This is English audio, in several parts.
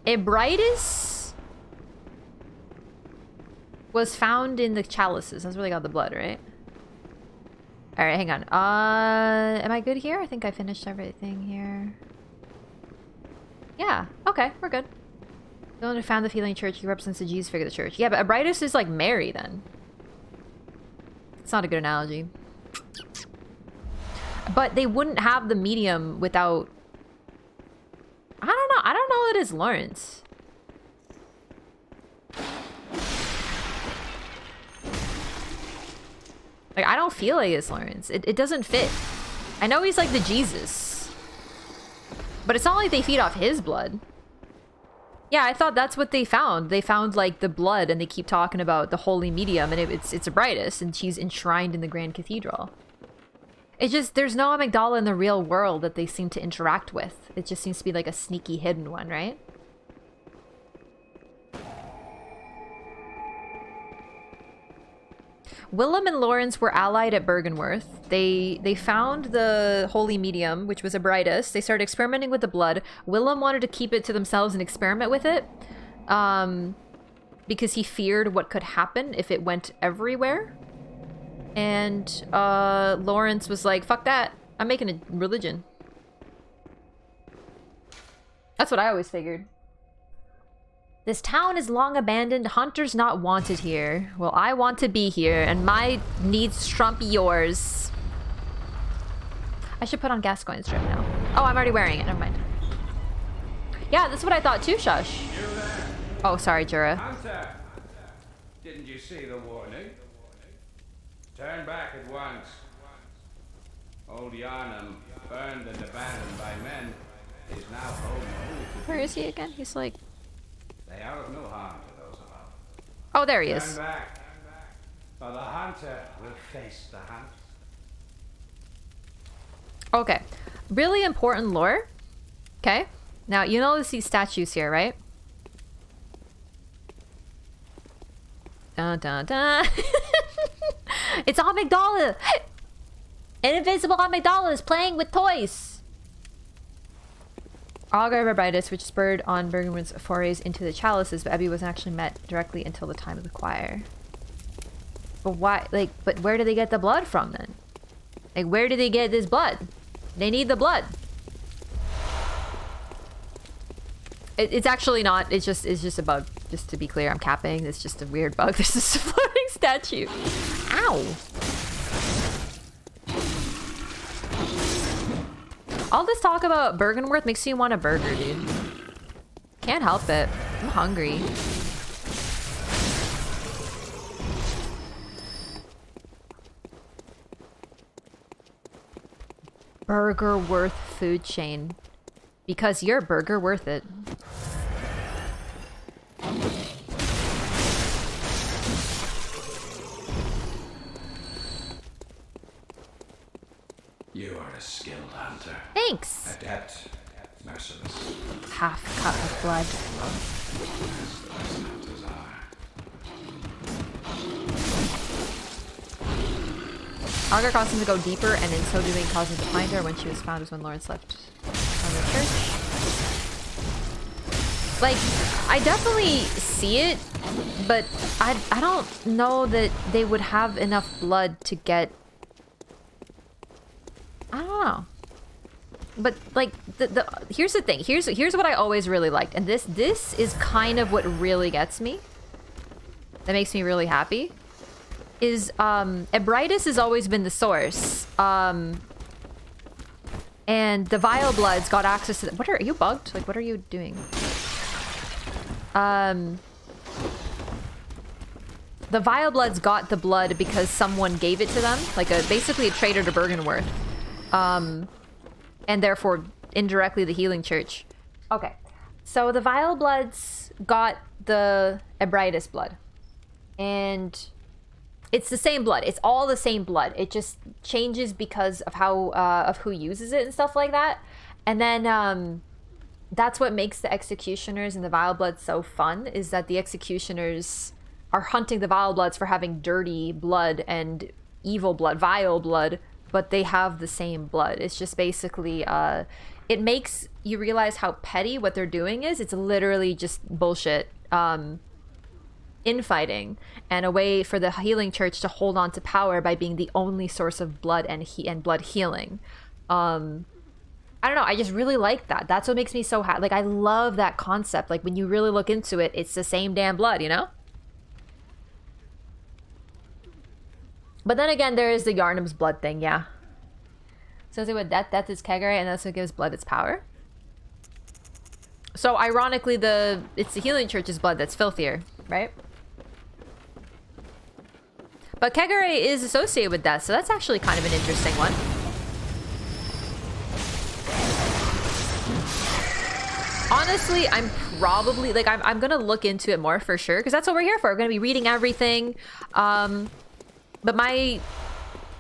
Ebritus was found in the chalices. That's where they got the blood, right? Alright, hang on. Am I good here? I think I finished everything here. Yeah, okay, we're good. The owner found the healing church. He represents the Jesus figure of the church. Yeah, but Ebritus is like Mary then. It's not a good analogy. But they wouldn't have the medium without... I don't know. I don't know that it's Lawrence. Like, I don't feel like it's Lawrence. It doesn't fit. I know he's like the Jesus. But it's not like they feed off his blood. Yeah, I thought that's what they found. They found, like, the blood, and they keep talking about the holy medium, and it's Ebritus, and she's enshrined in the Grand Cathedral. It's just, there's no amygdala in the real world that they seem to interact with. It just seems to be like a sneaky hidden one, right? Willem and Lawrence were allied at Byrgenwerth. They found the holy medium, which was Ebritus. They started experimenting with the blood. Willem wanted to keep it to themselves and experiment with it. Because he feared what could happen if it went everywhere. And Lawrence was like, fuck that. I'm making a religion. That's what I always figured. This town is long abandoned. Hunters not wanted here. Well, I want to be here, and my needs trump yours. I should put on Gascoigne's drip now. Oh, I'm already wearing it. Never mind. Yeah, that's what I thought too, Shush. Oh, sorry, Jura. Hunter! Didn't you see the warning? Turn back at once. Old Yharnam, burned and abandoned by men, is now home. Where is he again? He's like... They are of no harm to those about. Oh, there he is. Turn back, for the hunter will face the hunt. Okay. Really important lore. Okay. Now, you notice these statues here, right? Dun dun dun. It's Amygdala! An invisible Amygdala is playing with toys! Augur of Ebritus, which spurred on Byrgenwerth's forays into the chalices, but Ebby wasn't actually met directly until the time of the choir. But why, like, but where do they get the blood from then? Like, where do they get this blood? They need the blood. It's actually not, it's just a bug. Just to be clear, I'm capping. It's just a weird bug. This is a floating statue. Ow! All this talk about Byrgenwerth makes me want a burger, dude. Can't help it. I'm hungry. Byrgenwerth food chain. Because you're burger worth it. You are a skilled hunter. Thanks. Adept, merciless. Half cup of blood. As the best hunters are. Augur caused him to go deeper, and in so doing caused him to find her. When she was found was when Lawrence left from the church. Like, I definitely see it, but I don't know that they would have enough blood to get... I don't know. But like here's the thing. Here's what I always really liked, and this is kind of what really gets me. That makes me really happy. Is Ebritus has always been the source. And the vilebloods got access to what are you bugged? Like, what are you doing? The vilebloods got the blood because someone gave it to them, like basically a traitor to Byrgenwerth. And therefore indirectly the healing church. Okay, so the vilebloods got the Ebritus blood, and it's the same blood. It's all the same blood. It just changes because of how of who uses it and stuff like that. And then that's what makes the executioners and the vilebloods so fun, is that the executioners are hunting the vilebloods for having dirty blood and evil blood, vile blood, but they have the same blood. It's just basically it makes you realize how petty what they're doing is. It's literally just bullshit. Infighting, and a way for the healing church to hold on to power by being the only source of blood and blood healing. I don't know, I just really like that. That's what makes me so happy. Like, I love that concept. Like, when you really look into it, it's the same damn blood, you know? But then again, there is the Yharnam's blood thing, yeah. So with death is Kegare, and that's what gives blood its power. So ironically, it's the healing church's blood that's filthier, right? But Kegare is associated with death, so that's actually kind of an interesting one. Honestly, I'm probably, like, I'm gonna look into it more for sure, because that's what we're here for. We're gonna be reading everything. But my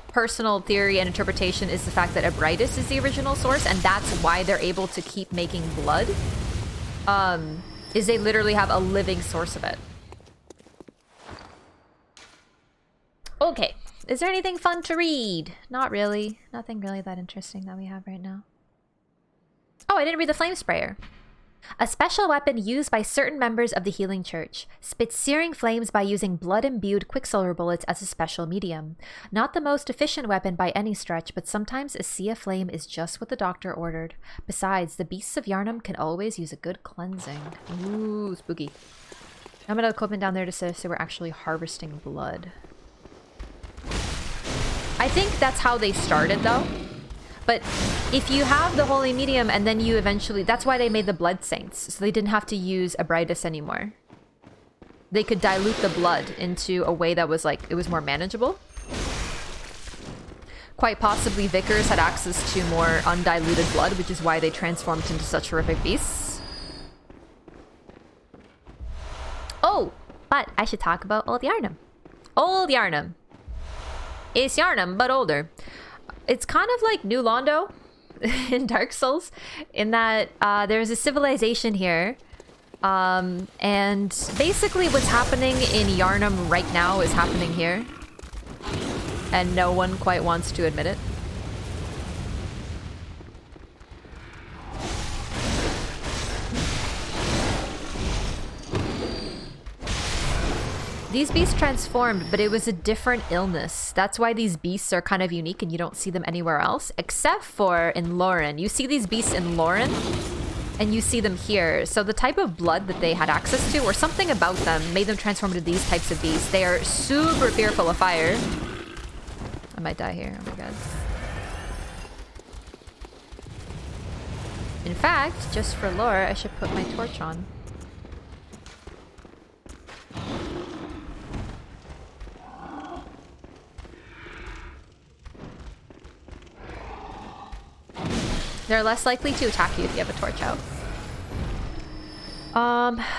personal theory and interpretation is the fact that Ebrightus is the original source, and that's why they're able to keep making blood. Is they literally have a living source of it. Okay, is there anything fun to read? Not really. Nothing really that interesting that we have right now. Oh, I didn't read the flame sprayer. A special weapon used by certain members of the Healing Church. Spits searing flames by using blood-imbued quicksilver bullets as a special medium. Not the most efficient weapon by any stretch, but sometimes a sea of flame is just what the doctor ordered. Besides, the beasts of Yharnam can always use a good cleansing. Ooh, spooky. I'm gonna equipment down there to say we're actually harvesting blood. I think that's how they started, though. But if you have the Holy Medium and then you eventually... That's why they made the Blood Saints. So they didn't have to use Ebrightus anymore. They could dilute the blood into a way that was like... It was more manageable. Quite possibly Vicars had access to more undiluted blood, which is why they transformed into such horrific beasts. Oh! But I should talk about Old Yharnam. Old Yharnam. It's Yharnam, but older. It's kind of like New Londo in Dark Souls, in that there's a civilization here. And basically what's happening in Yharnam right now is happening here. And no one quite wants to admit it. These beasts transformed, but it was a different illness. That's why these beasts are kind of unique and you don't see them anywhere else, except for in Lauren. You see these beasts in Lauren, and you see them here. So the type of blood that they had access to, or something about them, made them transform into these types of beasts. They are super fearful of fire. I might die here, oh my god. In fact, just for lore, I should put my torch on. They're less likely to attack you if you have a torch out.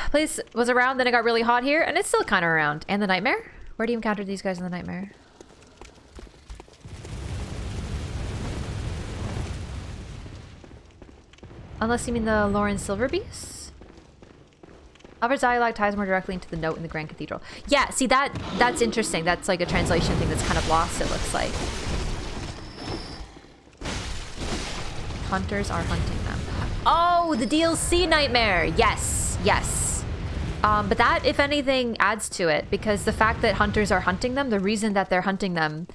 Place was around, then it got really hot here, and it's still kind of around. And the nightmare? Where do you encounter these guys in the nightmare? Unless you mean the Lauren Silver Beasts? Albert's dialogue ties more directly into the note in the Grand Cathedral. Yeah, see, that's interesting. That's like a translation thing that's kind of lost, it looks like. Hunters are hunting them. Oh, the DLC nightmare! Yes, yes. But that, if anything, adds to it, because the fact that hunters are hunting them, the reason that they're hunting them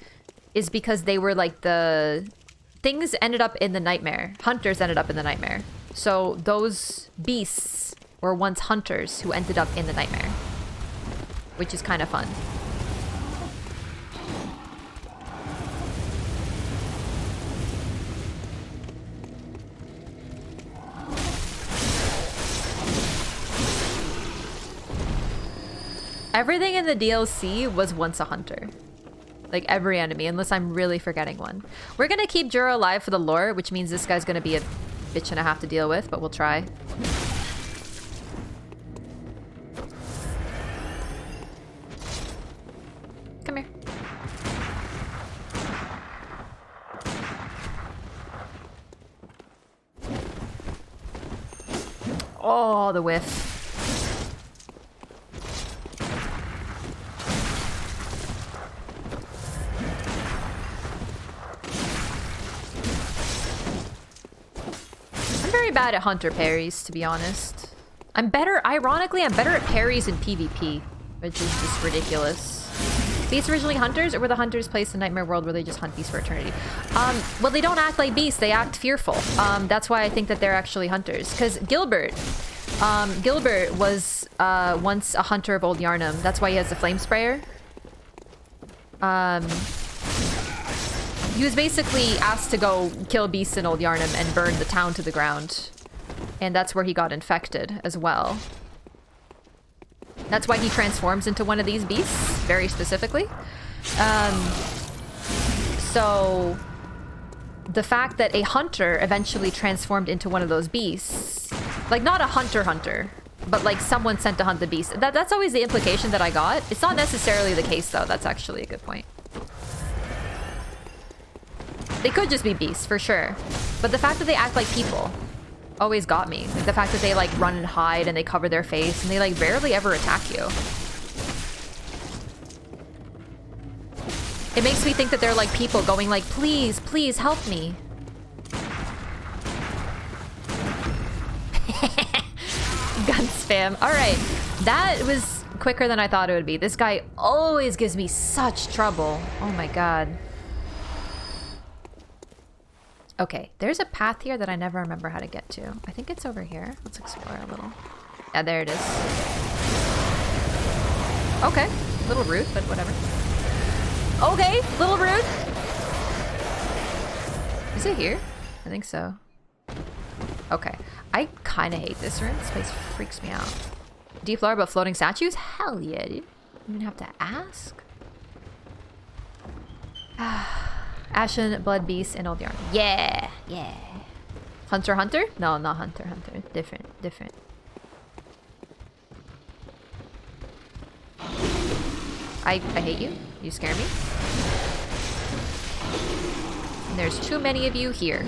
is because they were like the... Things ended up in the nightmare. Hunters ended up in the nightmare. So those beasts were once hunters who ended up in the nightmare. Which is kind of fun. Everything in the DLC was once a hunter. Like every enemy, unless I'm really forgetting one. We're gonna keep Jura alive for the lore, which means this guy's gonna be a bitch and a half to deal with, but we'll try. Come here. Oh, the whiff. very bad at hunter parries, to be honest. Ironically, I'm better at parries in PvP, which is just ridiculous. Beasts originally hunters, or were the hunters placed in Nightmare World where they just hunt beasts for eternity? Well, they don't act like beasts, they act fearful. That's why I think that they're actually hunters. Because Gilbert was once a hunter of Old Yharnam. That's why he has the flame sprayer. He was basically asked to go kill beasts in Old Yharnam and burn the town to the ground. And that's where he got infected as well. That's why he transforms into one of these beasts, very specifically. So the fact that a hunter eventually transformed into one of those beasts, like not a hunter, but like someone sent to hunt the beast. That's always the implication that I got. It's not necessarily the case though. That's actually a good point. They could just be beasts for sure. But the fact that they act like people always got me. Like the fact that they like run and hide and they cover their face and they like rarely ever attack you. It makes me think that they're like people going like, please, please help me. Gun spam. Alright. That was quicker than I thought it would be. This guy always gives me such trouble. Oh my god. Okay, there's a path here that I never remember how to get to. I think it's over here. Let's explore a little. Yeah, there it is. Okay, a little rude, but whatever. Okay, little rude. Is it here? I think so. Okay, I kind of hate this room. This place freaks me out. Deep lore about floating statues? Hell yeah, dude. You even have to ask? Ashen Blood Beast and Old Yharnam. Yeah, yeah. Hunter? No, not Hunter. Different. I hate you. You scare me. And there's too many of you here.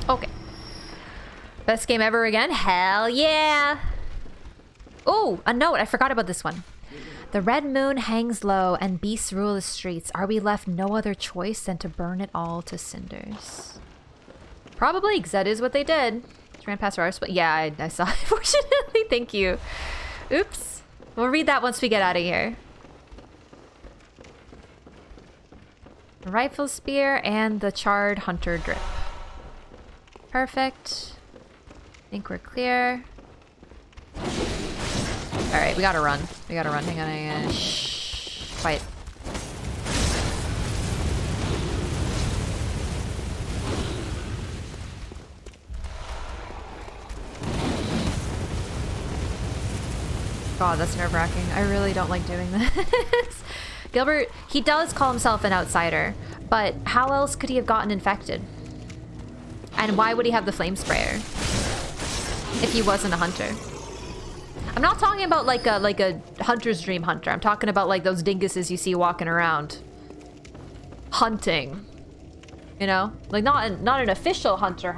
Okay. Best game ever again? Hell yeah! Oh, a note. I forgot about this one. The red moon hangs low and beasts rule the streets. Are we left no other choice than to burn it all to cinders? Probably, because that is what they did. Just ran past our spot. Yeah, I saw it. Fortunately, thank you. Oops. We'll read that once we get out of here. Rifle spear and the charred hunter drip. Perfect. I think we're clear. Alright, we gotta run. Hang on. Shh. Quiet. God, that's nerve-wracking. I really don't like doing this. Gilbert, he does call himself an outsider, but how else could he have gotten infected? And why would he have the flame sprayer if he wasn't a hunter? I'm not talking about like a hunter's dream hunter. I'm talking about like those dinguses you see walking around hunting. You know? Like not an official hunter.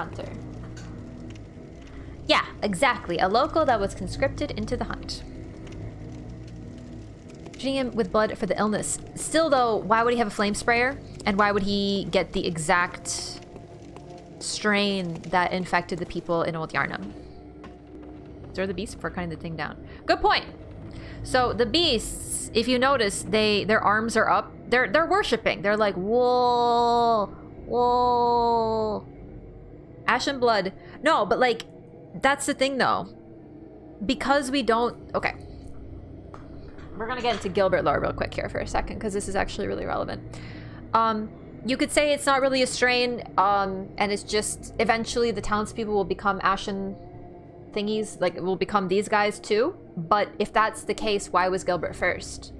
Yeah, exactly. A local that was conscripted into the hunt. Treating him with blood for the illness. Still though, why would he have a flame sprayer? And why would he get the exact strain that infected the people in Old Yharnam? Throw the beasts before cutting the thing down. Good point. So the beasts, if you notice, their arms are up. They're worshiping. They're like, whoa, whoa. Ashen blood. No, but like, that's the thing though. Because we don't. Okay. We're gonna get into Gilbert lore real quick here for a second, because this is actually really relevant. You could say it's not really a strain, and it's just eventually the townspeople will become ashen thingies, like it will become these guys too. But if that's the case, why was Gilbert first?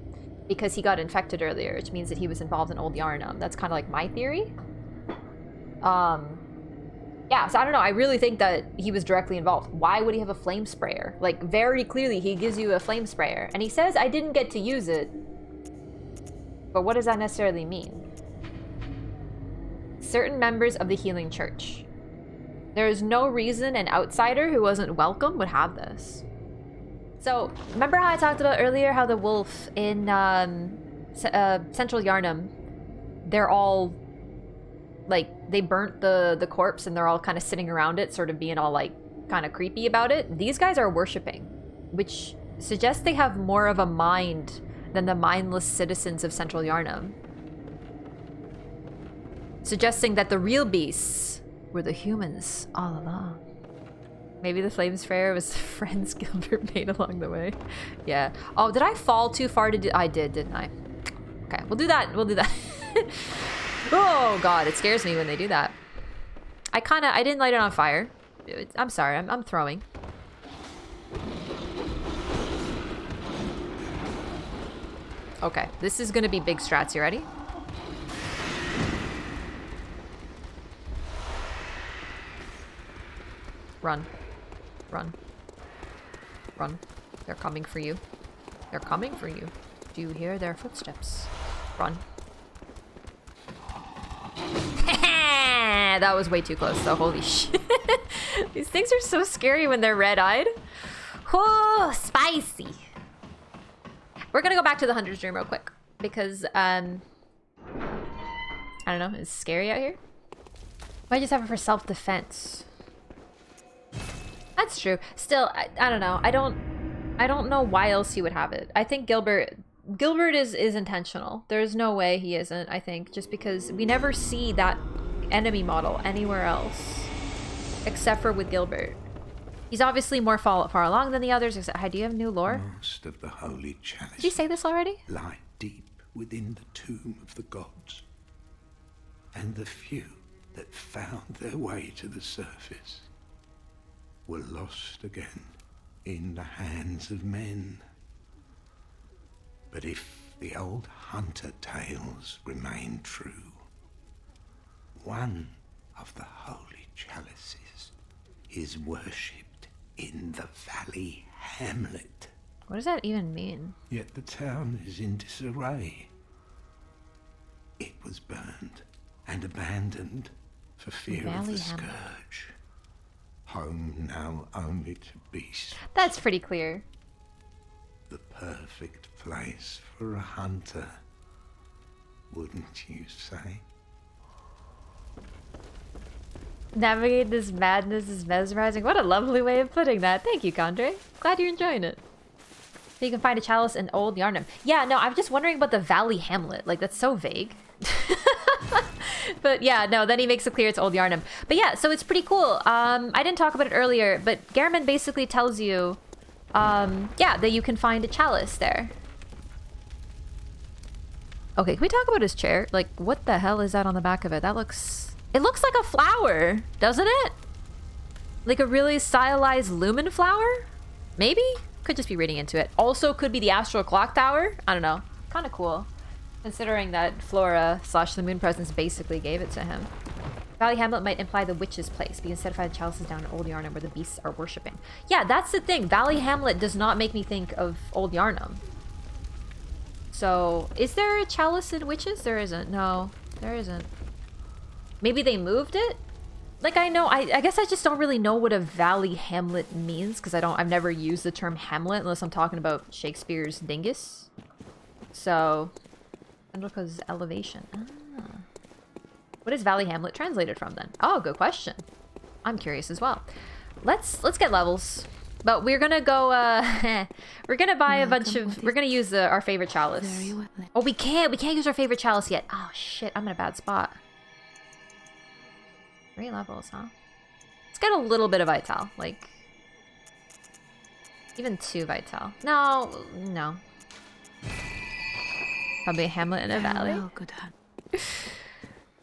Because he got infected earlier, which means that he was involved in Old Yharnam. That's kind of like my theory. Yeah, so I don't know. I really think that he was directly involved. Why would he have a flame sprayer? Like, very clearly, he gives you a flame sprayer. And he says, I didn't get to use it. But what does that necessarily mean? Certain members of the Healing Church. There is no reason an outsider who wasn't welcome would have this. So, remember how I talked about earlier how the wolf in Central Yharnam, they're all, like, they burnt the corpse and they're all kind of sitting around it, sort of being all, like, kind of creepy about it? These guys are worshipping, which suggests they have more of a mind than the mindless citizens of Central Yharnam. Suggesting that the real beasts were the humans all along. Maybe the flame sprayer was friends Gilbert made along the way. Yeah. Oh, did I fall too far to do? I did, didn't I? Okay, we'll do that. We'll do that. Oh god, it scares me when they do that. I didn't light it on fire. I'm sorry, I'm throwing. Okay, this is gonna be big strats. You ready? Run. Run. Run. They're coming for you. They're coming for you. Do you hear their footsteps? Run. That was way too close, though. Holy shit. These things are so scary when they're red-eyed. Oh, spicy. We're gonna go back to the Hunter's Dream real quick. Because, I don't know. It's scary out here. Might just have it for self-defense. That's true. Still, I don't know. I don't know why else he would have it. I think Gilbert is intentional. There's no way he isn't, I think, just because we never see that enemy model anywhere else except for with Gilbert. He's obviously more far along than the others. Except, do you have new lore? Most of the holy chalice. Did you say this already? Lie deep within the tomb of the gods, and the few that found their way to the surface were lost again in the hands of men. But if the old hunter tales remain true, one of the holy chalices is worshipped in the valley hamlet. What does that even mean? Yet the town is in disarray. It was burned and abandoned for fear of the scourge. Home now only to beasts. That's pretty clear. The perfect place for a hunter, wouldn't you say? Navigate this madness is mesmerizing. What a lovely way of putting that. Thank you, Condre. Glad you're enjoying it. So you can find a chalice in Old Yharnam. Yeah, no, I'm just wondering about the Valley Hamlet. Like, that's so vague. But yeah, no, then he makes it clear it's Old Yharnam. But yeah, so it's pretty cool. I didn't talk about it earlier, but Gehrman basically tells you, yeah, that you can find a chalice there. Okay, can we talk about his chair? Like, what the hell is that on the back of it? That looks... It looks like a flower, doesn't it? Like a really stylized lumen flower? Maybe? Could just be reading into it. Also could be the Astral Clock Tower. I don't know. Kind of cool. Considering that Flora / the Moon Presence basically gave it to him. Valley Hamlet might imply the witch's place, because instead of chalices down in Old Yharnam where the beasts are worshipping. Yeah, that's the thing. Valley Hamlet does not make me think of Old Yharnam. So, is there a chalice in witches? There isn't. No, there isn't. Maybe they moved it? Like, I know, I guess I just don't really know what a Valley Hamlet means, because I've never used the term Hamlet unless I'm talking about Shakespeare's Dingus. So, Endrico's elevation. Ah. What is Valley Hamlet translated from then? Oh, good question. I'm curious as well. Let's get levels. But we're gonna go, we're gonna buy a bunch of, we're gonna use our favorite chalice. Oh, we can't use our favorite chalice yet. Oh shit, I'm in a bad spot. 3 levels, huh? Let's get a little bit of Vital, like, even 2 Vital. No. Probably a Hamlet in a valley.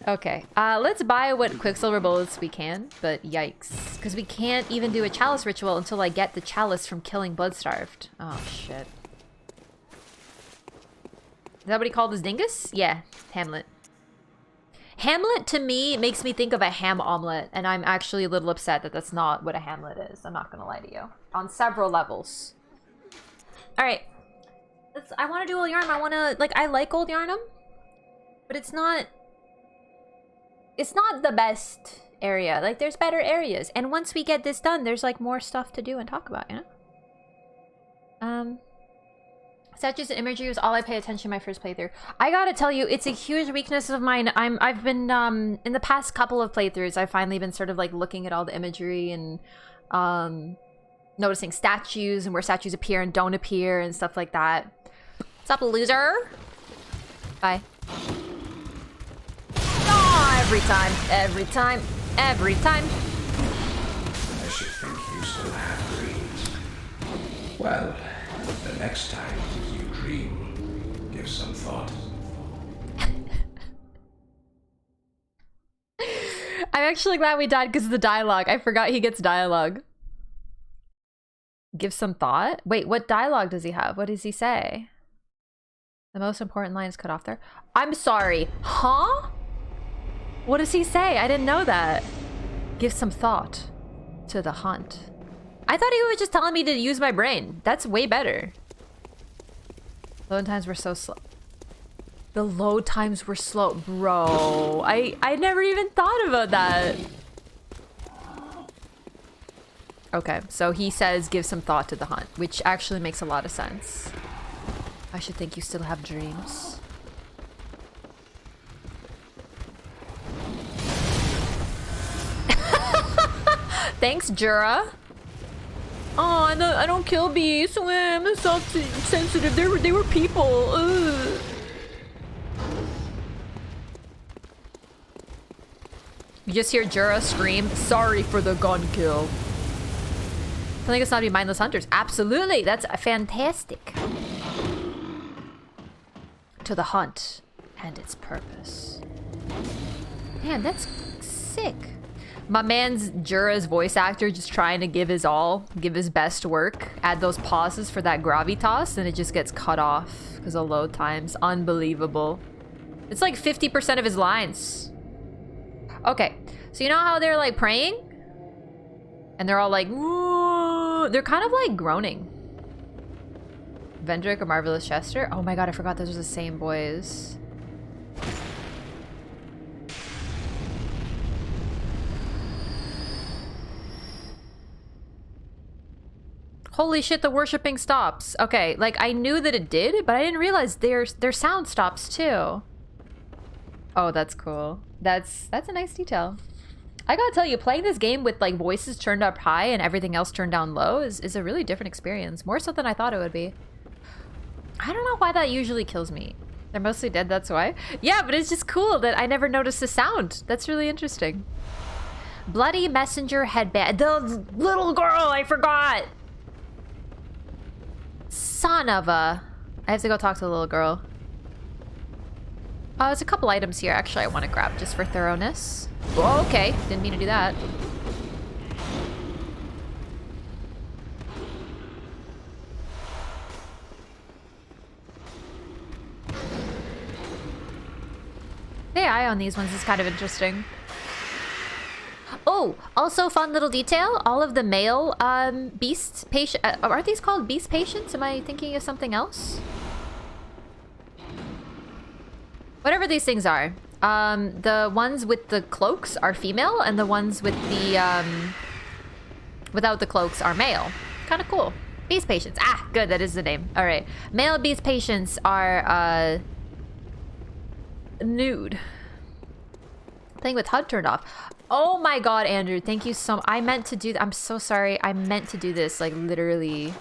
Okay, let's buy what Quicksilver bullets we can, but yikes. Because we can't even do a chalice ritual until I get the chalice from killing Bloodstarved. Oh, shit. Is that what he called his dingus? Yeah, Hamlet. Hamlet to me makes me think of a ham omelet, and I'm actually a little upset that that's not what a hamlet is. I'm not gonna lie to you. On several levels. Alright. I want to do Old Yharnam. I want to, like, I like Old Yharnam, but it's not the best area. Like, there's better areas. And once we get this done, there's, like, more stuff to do and talk about, you know? Statues and imagery was all I pay attention to my first playthrough. I gotta tell you, it's a huge weakness of mine. I've been, in the past couple of playthroughs, I've finally been sort of, like, looking at all the imagery and, noticing statues and where statues appear and don't appear and stuff like that. What's up, loser? Bye. Oh, every time, every time, every time. I should think you still have dreams. Well, the next time you dream, give some thought. I'm actually glad we died because of the dialogue. I forgot he gets dialogue. Give some thought? Wait, what dialogue does he have? What does he say? The most important line is cut off there. I'm sorry. Huh? What does he say? I didn't know that. Give some thought to the hunt. I thought he was just telling me to use my brain. That's way better. Load times were so slow. The load times were slow. Bro, I never even thought about that. Okay, so he says give some thought to the hunt, which actually makes a lot of sense. I should think you still have dreams. Thanks, Jura. Oh, I don't kill bees. I'm soft sensitive. They were people. Ugh. You just hear Jura scream, "Sorry for the gun kill." I think it's not to be mindless hunters. Absolutely, that's fantastic. To the hunt and its purpose. Man, that's sick. My man's Jura's voice actor just trying to give his all, give his best work, add those pauses for that gravitas, and it just gets cut off because of load times. Unbelievable. It's like 50% of his lines. Okay, so you know how they're like praying? And they're all like, ooh, they're kind of like groaning. Vendrick or Marvelous Chester? Oh my god, I forgot those are the same boys. Holy shit, the worshipping stops. Okay, like I knew that it did, but I didn't realize their sound stops too. Oh, that's cool. That's a nice detail. I gotta tell you, playing this game with like voices turned up high and everything else turned down low is a really different experience. More so than I thought it would be. I don't know why that usually kills me. They're mostly dead, that's why. Yeah, but it's just cool that I never noticed the sound. That's really interesting. Bloody messenger headband. The little girl, I forgot. Son of a... I have to go talk to the little girl. There's a couple items here actually I want to grab just for thoroughness. Oh, okay, didn't mean to do that. The AI on these ones is kind of interesting. Oh, also fun little detail. All of the male beast patient are these called beast patients? Am I thinking of something else? Whatever these things are. The ones with the cloaks are female, and the ones with the without the cloaks are male. Kind of cool. Beast patients. Ah, good. That is the name. All right. Male beast patients are nude. Playing with HUD turned off. Oh my god, Andrew, thank you so much. I meant to do I'm so sorry. I meant to do this, like, literally.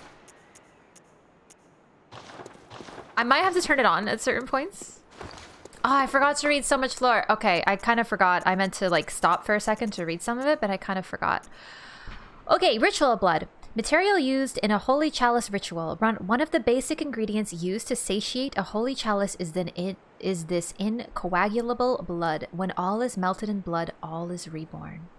I might have to turn it on at certain points. Oh, I forgot to read so much lore. Okay, I kind of forgot. I meant to, like, stop for a second to read some of it, but I kind of forgot. Okay, ritual blood. Material used in a holy chalice ritual. One of the basic ingredients used to satiate a holy chalice is this incoagulable blood. When all is melted in blood, all is reborn.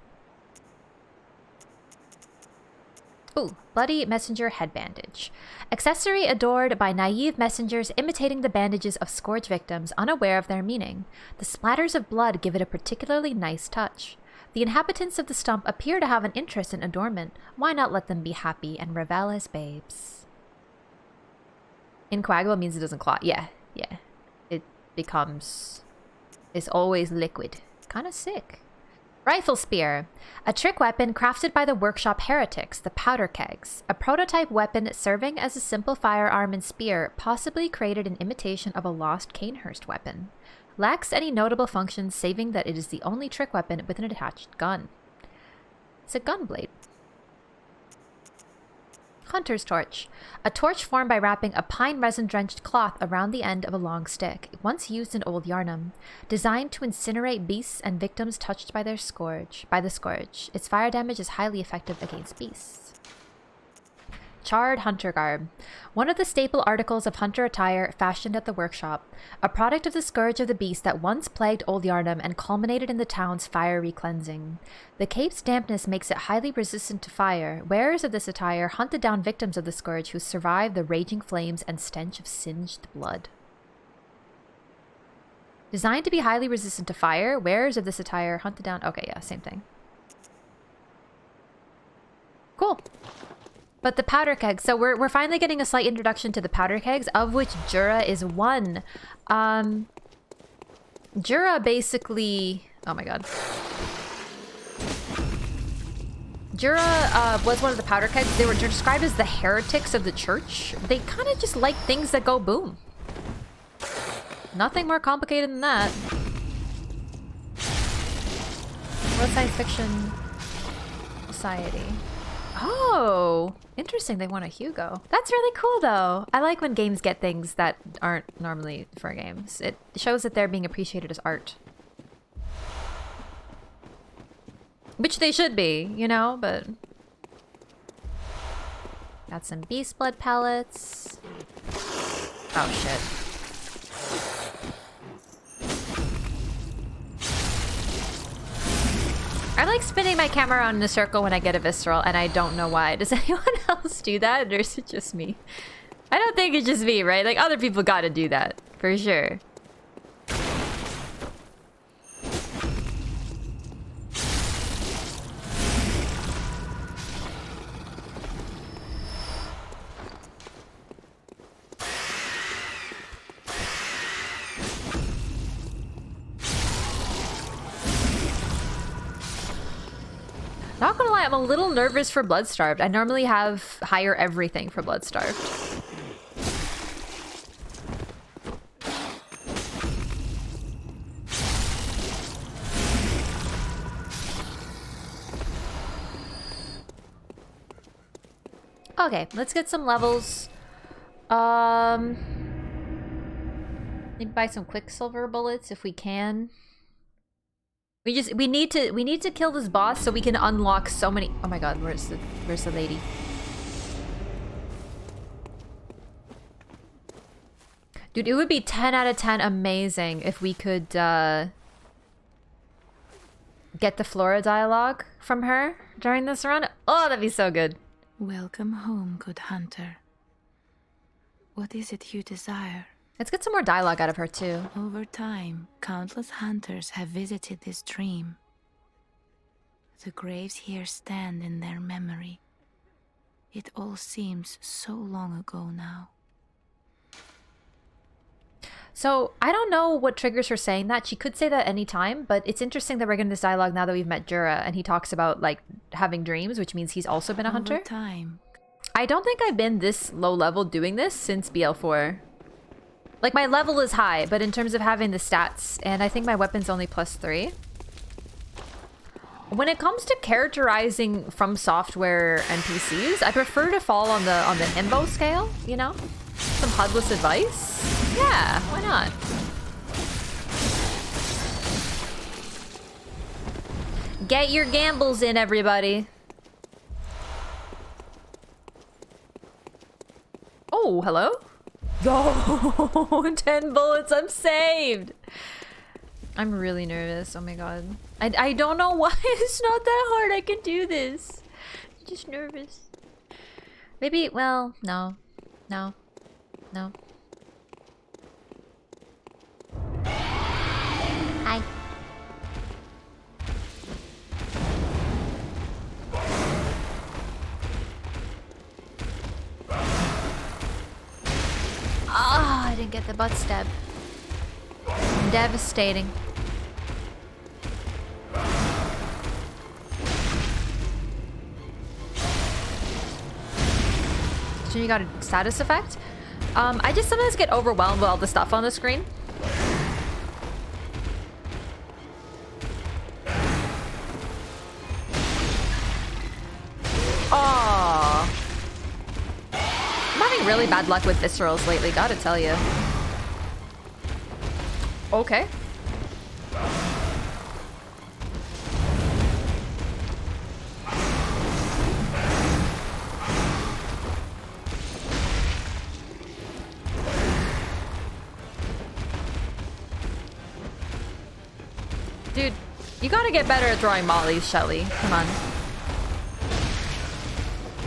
Ooh, bloody messenger head bandage. Accessory adored by naive messengers imitating the bandages of scourge victims, unaware of their meaning. The splatters of blood give it a particularly nice touch. The inhabitants of the stump appear to have an interest in adornment. Why not let them be happy and revel as babes? Incoagulable means it doesn't clot. Yeah. It becomes... It's always liquid. Kind of sick. Rifle spear. A trick weapon crafted by the workshop heretics, the powder kegs. A prototype weapon serving as a simple firearm and spear, possibly created in imitation of a lost Canehurst weapon. Lacks any notable functions, saving that it is the only trick weapon with an attached gun. It's a gun blade. Hunter's torch. A torch formed by wrapping a pine resin-drenched cloth around the end of a long stick, once used in old Yharnam. Designed to incinerate beasts and victims touched by the scourge. Its fire damage is highly effective against beasts. Charred hunter garb. One of the staple articles of hunter attire fashioned at the workshop. A product of the scourge of the beast that once plagued old Yharnam and culminated in the town's fiery cleansing. The cape's dampness makes it highly resistant to fire. Wearers of this attire hunted down victims of the scourge who survived the raging flames and stench of singed blood. Designed to be highly resistant to fire, wearers of this attire hunted down... Okay, yeah, same thing. Cool. But the powder kegs, so we're finally getting a slight introduction to the powder kegs, of which Jura is one. Jura basically... Oh my god. Jura was one of the powder kegs. They were described as the heretics of the church. They kind of just like things that go boom. Nothing more complicated than that. World Science Fiction Society. Oh, interesting. They want a Hugo. That's really cool, though. I like when games get things that aren't normally for games. It shows that they're being appreciated as art. Which they should be, you know, but... Got some beast blood pellets. Oh, shit. I like spinning my camera around in a circle when I get a visceral, and I don't know why. Does anyone else do that, or is it just me? I don't think it's just me, right? Like, other people gotta do that, for sure. Not gonna lie, I'm a little nervous for Bloodstarved. I normally have higher everything for Bloodstarved. Okay, let's get some levels. Maybe buy some Quicksilver bullets if we can. We need to kill this boss so we can unlock so many. Oh my god, where's the lady? Dude, it would be 10 out of 10 amazing if we could get the Flora dialogue from her during this run. Oh, that'd be so good. Welcome home, good hunter. What is it you desire? Let's get some more dialogue out of her too. Over time, countless hunters have visited this stream. The graves here stand in their memory. It all seems so long ago now. So, I don't know what triggers her saying that. She could say that any time, but it's interesting that we're getting this dialogue now that we've met Jura, and he talks about, like, having dreams, which means he's also been a hunter. Over time. I don't think I've been this low level doing this since BL4. Like, my level is high, but in terms of having the stats, and I think my weapon's only +3. When it comes to characterizing from software NPCs, I prefer to fall on the himbo scale, you know? Some HUDless advice? Yeah, why not? Get your gambles in, everybody. Oh, hello? Yo, 10 bullets, I'm saved. I'm really nervous, oh my god. I don't know why it's not that hard, I can do this. I'm just nervous. Maybe, well, no. No. No. Hi. Ah, I didn't get the butt stab. Devastating. So you got a status effect? I just sometimes get overwhelmed with all the stuff on the screen. Oh, I'm having really bad luck with viscerals lately, gotta tell you. Okay. Dude, you gotta get better at throwing mollies, Shelly. Come on.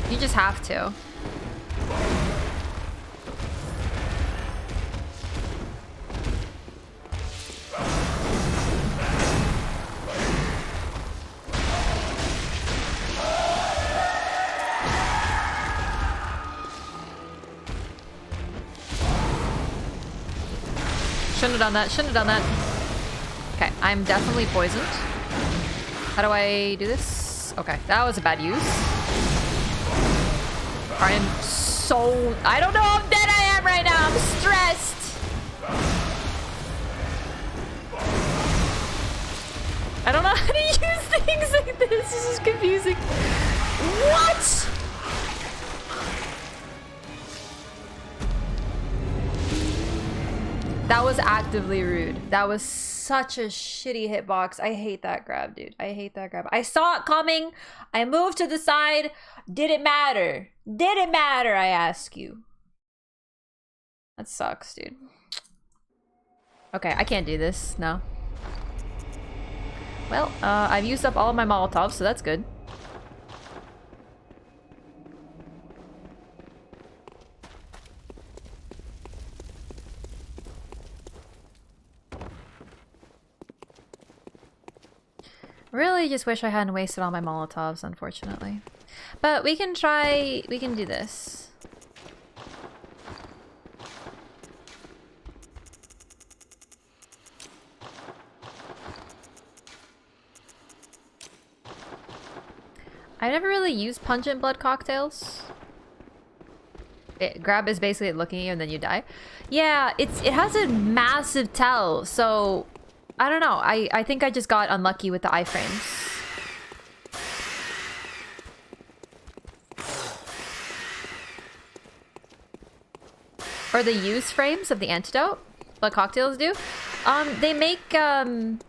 You just have to. Shouldn't have done that. Shouldn't have done that. Okay, I'm definitely poisoned. How do I do this? Okay, that was a bad use. I am so... I don't know how dead I am right now. I'm stressed. I don't know how to use things like this. This is confusing. What? That was actively rude. That was such a shitty hitbox. I hate that grab, dude. I hate that grab. I saw it coming. I moved to the side. Did it matter? Did it matter, I ask you? That sucks, dude. Okay, I can't do this. No. Well, I've used up all of my Molotovs, so that's good. Really just wish I hadn't wasted all my Molotovs, unfortunately. But we can try... we can do this. I never really used pungent blood cocktails. Grab is basically looking at you and then you die. Yeah, it has a massive tell, so... I don't know. I think I just got unlucky with the iframes. Or the use frames of the antidote. What cocktails do. They make the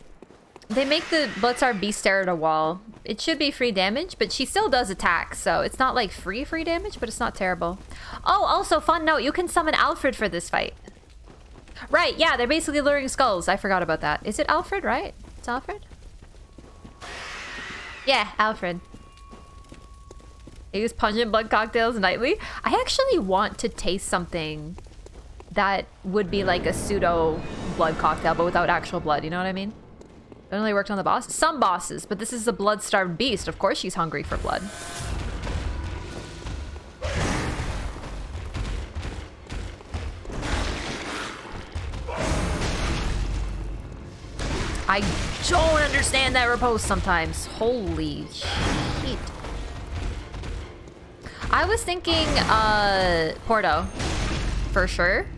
Bloodstar Beast stare at a wall. It should be free damage, but she still does attack, so it's not like free damage, but it's not terrible. Oh, also, fun note, you can summon Alfred for this fight. Right, yeah, they're basically luring skulls. I forgot about that. Is it Alfred, right? It's Alfred? Yeah, Alfred. I use pungent blood cocktails nightly. I actually want to taste something that would be like a pseudo blood cocktail, but without actual blood, you know what I mean? It only worked on the boss. Some bosses, but this is a blood-starved beast. Of course she's hungry for blood. I don't understand that riposte sometimes. Holy shit. I was thinking, Porto. For sure.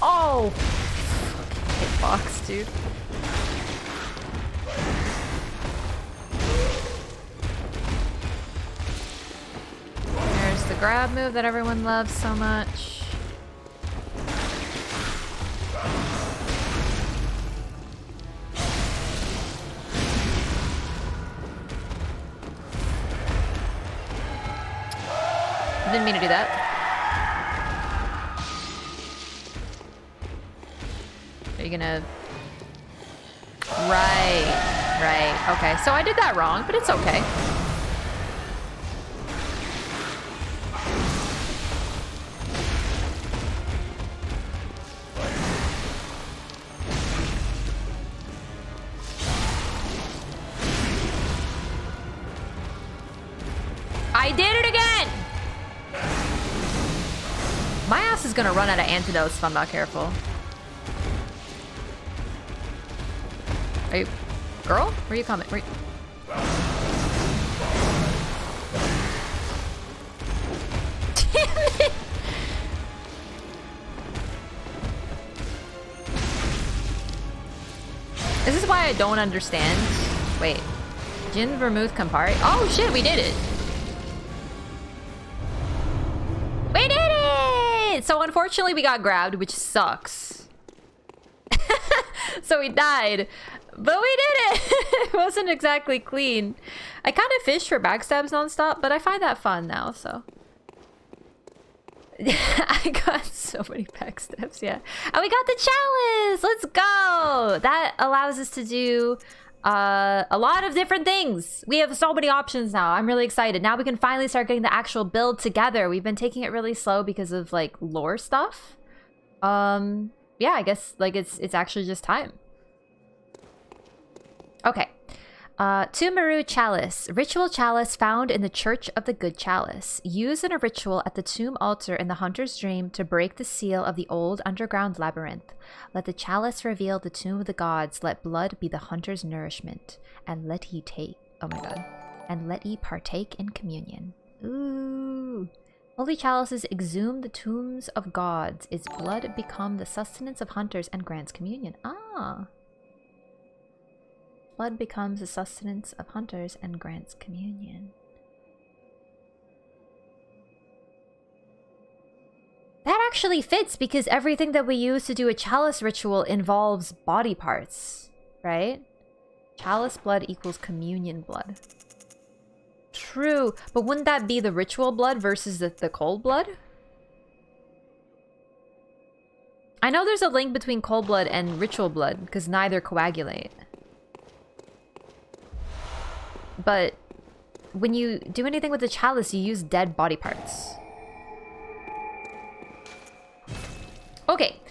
Oh! Hitbox, dude. There's the grab move that everyone loves so much. Didn't mean to do that. Are you gonna... Right. Okay, so I did that wrong, but it's okay. I did it again! My ass is gonna run out of antidotes if I'm not careful. Are you... Girl? Where are you coming? Where... Damn it! This is why I don't understand. Wait. Gin, Vermouth, Campari? Oh shit, we did it! We did it! So unfortunately we got grabbed, which sucks. So we died. But we did it! It wasn't exactly clean. I kind of fish for backstabs nonstop, but I find that fun now, so. I got so many backstabs, yeah. And we got the chalice! Let's go! That allows us to do a lot of different things. We have so many options now. I'm really excited. Now we can finally start getting the actual build together. We've been taking it really slow because of, like, lore stuff. Yeah, I guess, like, it's actually just time. Okay. Tumaru Chalice. Ritual chalice found in the Church of the Good Chalice. Used in a ritual at the tomb altar in the Hunter's Dream to break the seal of the old underground labyrinth. Let the chalice reveal the tomb of the gods. Let blood be the hunter's nourishment. And let he take... Oh my god. And let ye partake in communion. Ooh. Holy chalices exhume the tombs of gods. Its blood become the sustenance of hunters and grants communion. Ah. Blood becomes the sustenance of hunters and grants communion. That actually fits because everything that we use to do a chalice ritual involves body parts, right? Chalice blood equals communion blood. True, but wouldn't that be the ritual blood versus the cold blood? I know there's a link between cold blood and ritual blood because neither coagulate. But when you do anything with the chalice, you use dead body parts. Okay.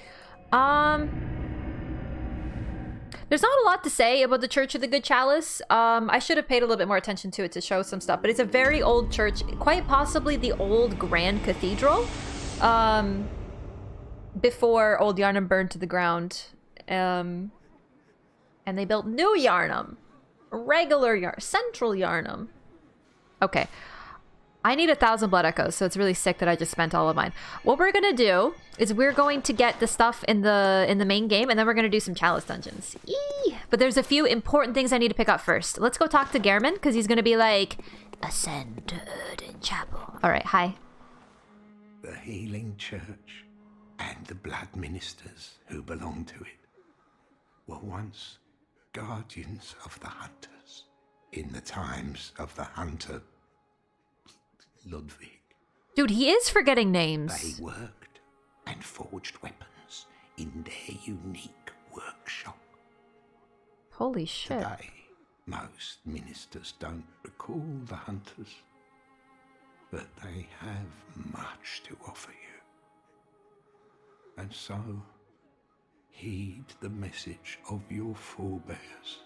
There's not a lot to say about the Church of the Good Chalice. I should have paid a little bit more attention to it to show some stuff, but it's a very old church, quite possibly the old Grand Cathedral. Before old Yharnam burned to the ground. And they built new Yharnam. Regular Yharnam. Central Yharnam. Okay. I need 1,000 blood echoes, so it's really sick that I just spent all of mine. What we're gonna do is we're going to get the stuff in the main game, and then we're gonna do some chalice dungeons. Eee! But there's a few important things I need to pick up first. Let's go talk to Gehrman, because he's gonna be like, ascend to Erdin Chapel. Alright, hi. The healing church and the blood ministers who belong to it were once guardians of the hunters in the times of the hunter Ludwig. Dude, he is forgetting names. They worked and forged weapons in their unique workshop. Holy shit. Today, most ministers don't recall the hunters, but they have much to offer you. And so, heed the message of your forebears.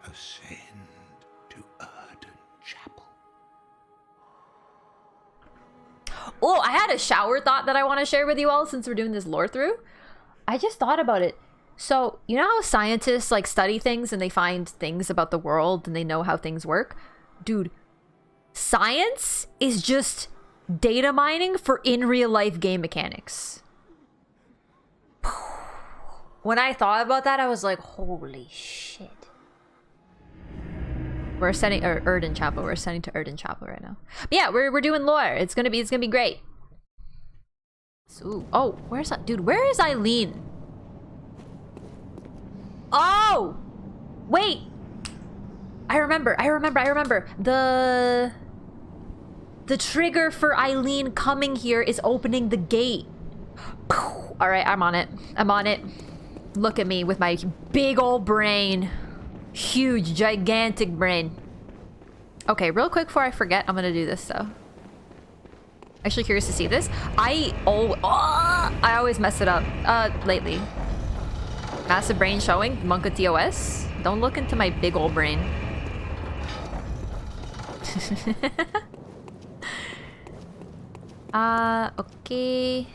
Ascend to Erdin Chapel. Oh, I had a shower thought that I want to share with you all since we're doing this lore through. I just thought about it. So, you know how scientists like study things and they find things about the world and they know how things work? Dude, science is just data mining for in real life game mechanics. When I thought about that, I was like, holy shit. We're setting Erden Chapel. We're setting to Erden Chapel right now. But yeah, we're doing lore. It's gonna be great. So, oh, where's that dude? Where is Eileen? Oh, wait. I remember. The trigger for Eileen coming here is opening the gate. All right, I'm on it. Look at me with my big old brain. Huge, gigantic brain. Okay, real quick before I forget, I'm gonna do this though. Actually curious to see this. I always mess it up lately. Massive brain showing. Monka TOS. Don't look into my big old brain. Okay.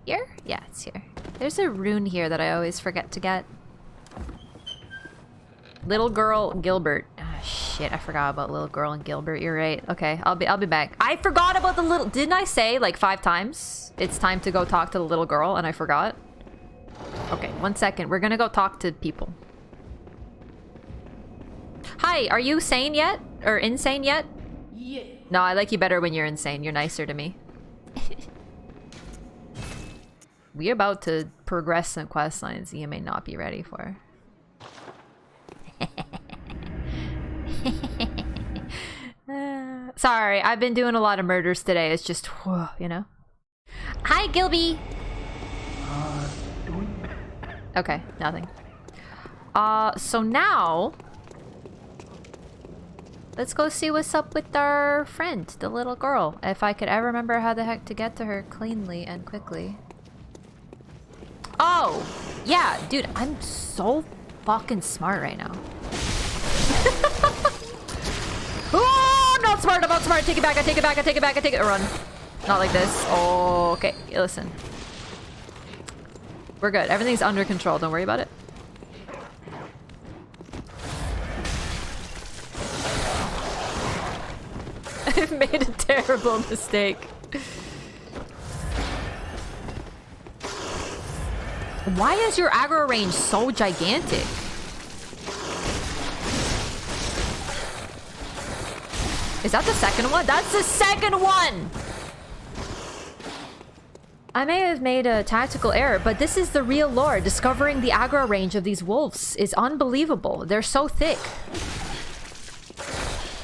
Here? Yeah, it's here. There's a rune here that I always forget to get. Little girl Gilbert. Ah, shit, I forgot about little girl and Gilbert. You're right. Okay, I'll be back. I forgot about the little. Didn't I say like 5 times it's time to go talk to the little girl and I forgot? Okay, 1 second. We're gonna go talk to people. Hi, are you sane yet? Or insane yet? Yeah. No, I like you better when you're insane. You're nicer to me. We're about to progress some quest lines you may not be ready for. Sorry, I've been doing a lot of murders today. It's just, whew, you know. Hi, Gilby. Okay, nothing. So now let's go see what's up with our friend, the little girl. If I could ever remember how the heck to get to her cleanly and quickly. Oh, yeah, dude, I'm so fucking smart right now. Oh, I'm not smart. Take it back. I take it. Run. Not like this. Oh, okay. Listen. We're good. Everything's under control. Don't worry about it. I've made a terrible mistake. Why is your aggro range so gigantic? Is that the second one? That's the second one! I may have made a tactical error, but this is the real lore. Discovering the aggro range of these wolves is unbelievable. They're so thick.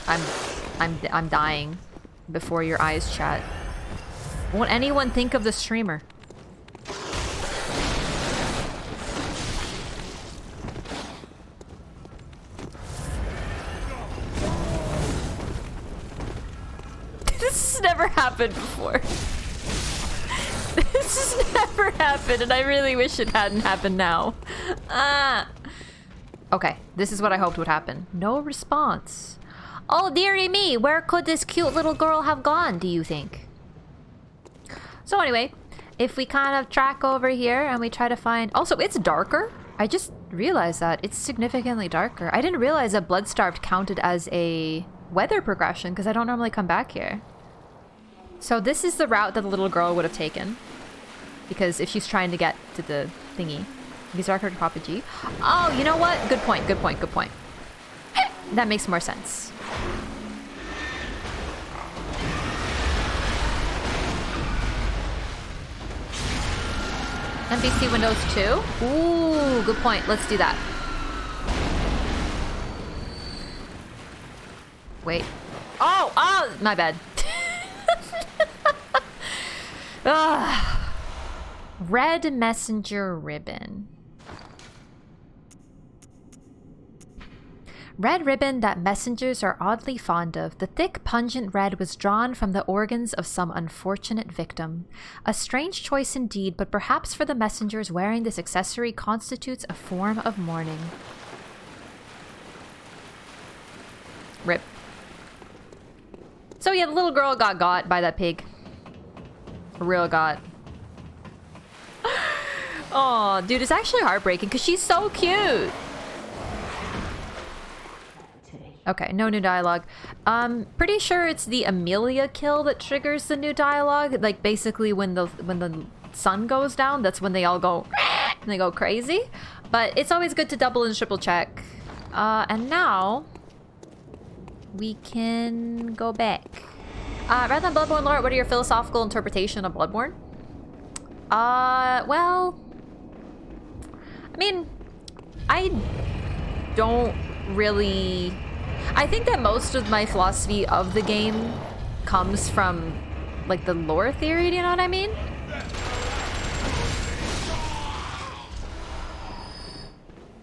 I'm dying before your eyes, chat. Won't anyone think of the streamer? This has never happened before. This has never happened, and I really wish it hadn't happened now. Okay, this is what I hoped would happen. No response. Oh, dearie me, where could this cute little girl have gone, do you think? So anyway, if we kind of track over here and we try to find... Also, it's darker. I just realized that. It's significantly darker. I didn't realize that Bloodstarved counted as a weather progression because I don't normally come back here. So this is the route that the little girl would have taken. Because if she's trying to get to the thingy. These are correct, Papa G. Oh, you know what? Good point. That makes more sense. NPC Windows 2? Ooh, good point. Let's do that. Wait. Oh, my bad. Red messenger ribbon. Red ribbon that messengers are oddly fond of. The thick, pungent red was drawn from the organs of some unfortunate victim. A strange choice indeed, but perhaps for the messengers wearing this accessory constitutes a form of mourning. Rip. So yeah, the little girl got by that pig. Real got. Oh, dude, it's actually heartbreaking because she's so cute. Okay, no new dialogue. Pretty sure it's the Amelia kill that triggers the new dialogue. Like basically when the sun goes down, that's when they all go and they go crazy. But it's always good to double and triple check. And now we can go back. Rather than Bloodborne lore, what are your philosophical interpretation of Bloodborne? Well, I mean, I don't really... I think that most of my philosophy of the game comes from, like, the lore theory, do you know what I mean?